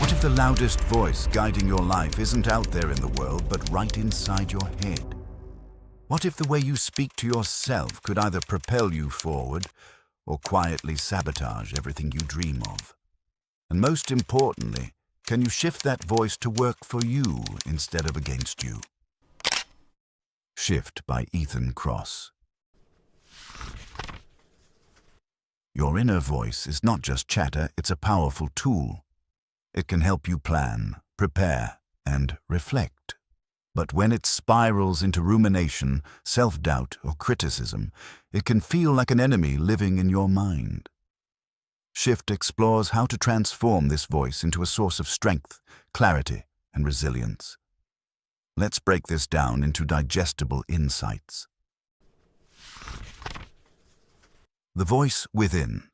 What if the loudest voice guiding your life isn't out there in the world, but right inside your head? What if the way you speak to yourself could either propel you forward or quietly sabotage everything you dream of? And most importantly, can you shift that voice to work for you instead of against you? Shift by Ethan Kross. Your inner voice is not just chatter, it's a powerful tool. It can help you plan, prepare, and reflect. But when it spirals into rumination, self-doubt, or criticism, it can feel like an enemy living in your mind. Shift explores how to transform this voice into a source of strength, clarity, and resilience. Let's break this down into digestible insights. The voice within.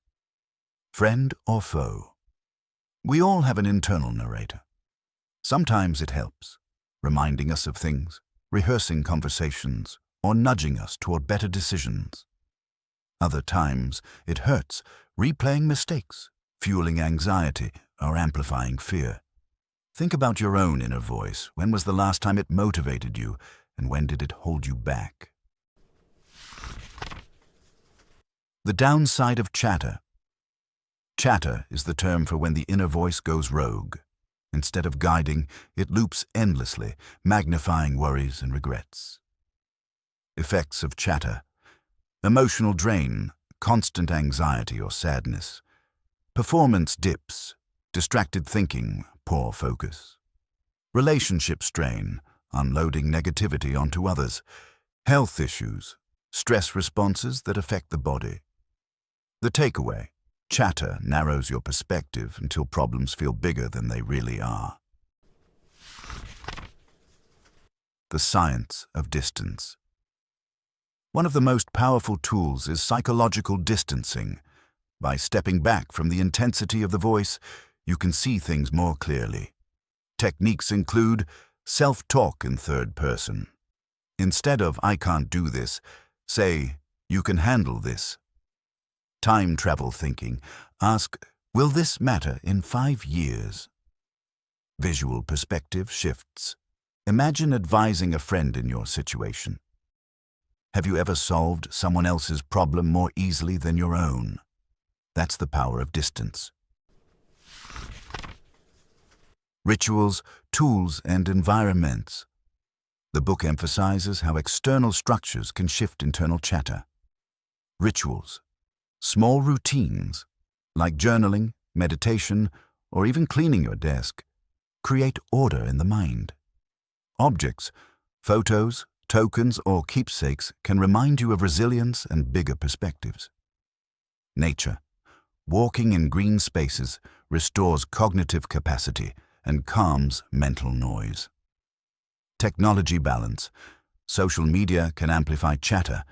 Friend or foe? We all have an internal narrator. Sometimes it helps, reminding us of things, rehearsing conversations, or nudging us toward better decisions. Other times it hurts, replaying mistakes, fueling anxiety, or amplifying fear. Think about your own inner voice. When was the last time it motivated you, and when did it hold you back? The downside of chatter. Chatter is the term for when the inner voice goes rogue. Instead of guiding, it loops endlessly, magnifying worries and regrets. Effects of chatter. Emotional drain, constant anxiety or sadness. Performance dips, distracted thinking, poor focus. Relationship strain, unloading negativity onto others. Health issues, stress responses that affect the body. The takeaway. Chatter narrows your perspective until problems feel bigger than they really are. The science of distance. One of the most powerful tools is psychological distancing. By stepping back from the intensity of the voice, you can see things more clearly. Techniques include self-talk in third person. Instead of "I can't do this," say "You can handle this." Time travel thinking. Ask, will this matter in 5 years? Visual perspective shifts. Imagine advising a friend in your situation. Have you ever solved someone else's problem more easily than your own? That's the power of distance. Rituals, tools, and environments. The book emphasizes how external structures can shift internal chatter. Rituals. Small routines, like journaling, meditation, or even cleaning your desk, create order in the mind. Objects, photos, tokens, or keepsakes can remind you of resilience and bigger perspectives. Nature. Walking in green spaces restores cognitive capacity and calms mental noise. Technology balance. Social media can amplify chatter.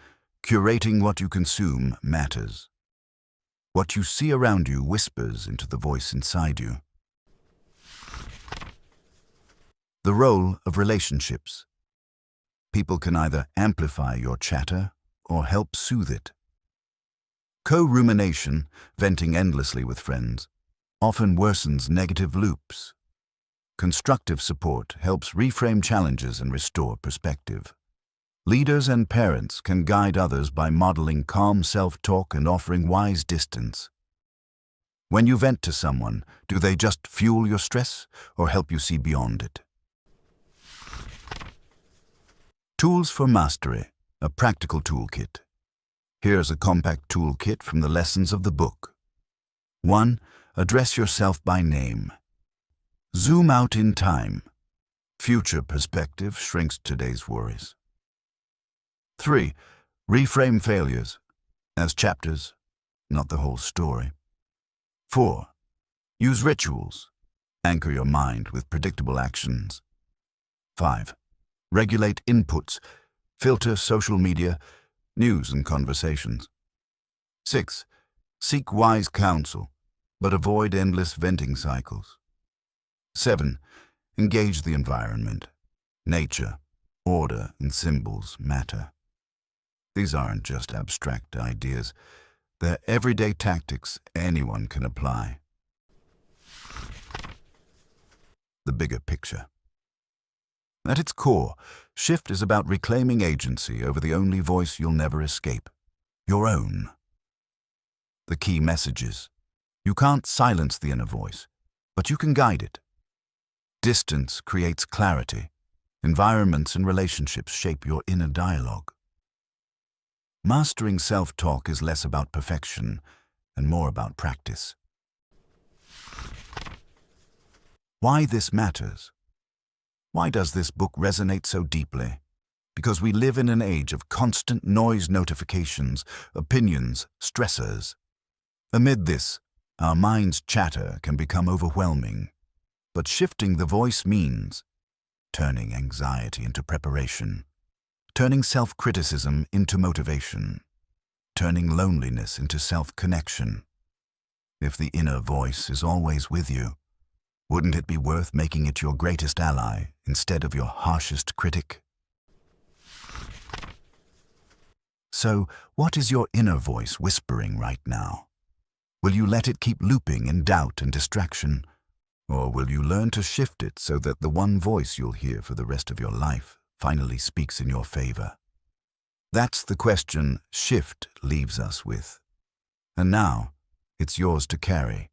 Curating what you consume matters. What you see around you whispers into the voice inside you. The role of relationships. People can either amplify your chatter or help soothe it. Co-rumination, venting endlessly with friends, often worsens negative loops. Constructive support helps reframe challenges and restore perspective. Leaders and parents can guide others by modeling calm self-talk and offering wise distance. When you vent to someone, do they just fuel your stress or help you see beyond it? Tools for Mastery, a practical toolkit. Here's a compact toolkit from the lessons of the book. 1. Address yourself by name. Zoom out in time. Future perspective shrinks today's worries. 3. Reframe failures as chapters, not the whole story. 4. Use rituals. Anchor your mind with predictable actions. 5. Regulate inputs. Filter social media, news, and conversations. 6. Seek wise counsel, but avoid endless venting cycles. 7. Engage the environment. Nature, order, and symbols matter. These aren't just abstract ideas. They're everyday tactics anyone can apply. the bigger picture. At its core, Shift is about reclaiming agency over the only voice you'll never escape, your own. The key messages: you can't silence the inner voice, but you can guide it. Distance creates clarity. Environments and relationships shape your inner dialogue. Mastering self-talk is less about perfection and more about practice. Why this matters? Why does this book resonate so deeply? Because we live in an age of constant noise, notifications, opinions, stressors. Amid this, our mind's chatter can become overwhelming. But shifting the voice means turning anxiety into preparation, turning self-criticism into motivation, turning loneliness into self-connection. If the inner voice is always with you, wouldn't it be worth making it your greatest ally instead of your harshest critic? So, what is your inner voice whispering right now? Will you let it keep looping in doubt and distraction? Or will you learn to shift it so that the one voice you'll hear for the rest of your life finally speaks in your favor? That's the question Shift leaves us with. And now, it's yours to carry.